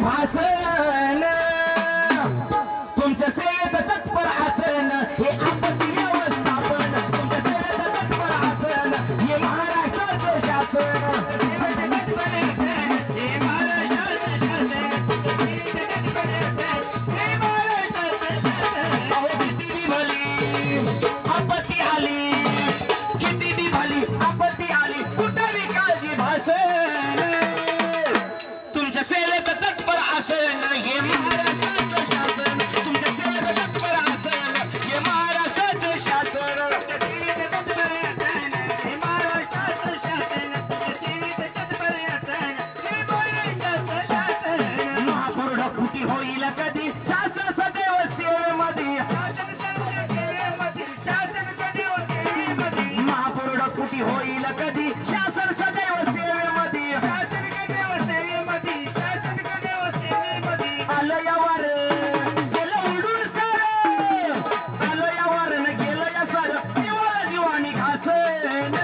भाषण तुमच्या सेवेत तत्पर आसन हे आपत्ती व्यवस्थापन तुमच्या सेवेत तत्पर आसन हे महाराष्ट्राचं शासन आपत्ती आली किती बी भली आपत्ती आली कुठं बी काळजी भासन तुमच्या सेवेत तत्पर आसन हे महाराष्ट्राचं शासन तुमच्या सेवेत तत्पर आसन हे महाराष्ट्राचं शासन तुमच्या सेवेत तत्पर आसन हे महाराष्ट्राचं शासन तुमच्या सेवेत तत्पर आसन हे महाराष्ट्राचं शासन महापुरुष कृती होईल कधी शासन सदैव सेवेमध्ये शासन सदैव सेवेमध्ये महापुरुष कृती होईल कधी शासन सदैव सेवेमध्ये शासन सदैव सेवेमध्ये शासन सदैव सेवेमध्ये आलं यावर गेलं उडून सर आलं यावर न गेलं या सर जीवाला जीवानी घासन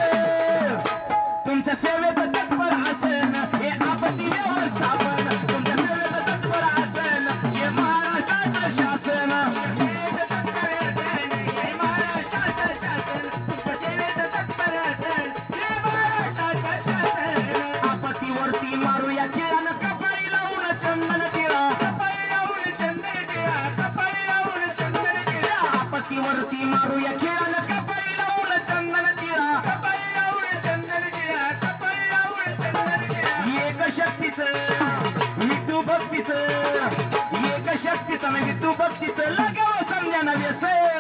तुमच्या सेवेत तत्पर आसन हे आपत्ती व्यवस्थापन तुमच्या सेवेत तत्पर आसन हे महाराष्ट्राचं शासन आपत्तीवरती मारूया खेळानं कपाळी लावून चंदन टिळा कपाळी लावून चंदन टिळा कपाळी लावून चंदन टिळा आपत्तीवरती मारूया खेळानं कपाळी लावून चंदन टिळा कपाळी लावून चंदन टिळा कपाळी लावून चंदन टिळा एक शक्तीचं विष्णू भक्तीचं एक शक्तीचं विष्णू भक्तीचं लगाव समजा व्यसन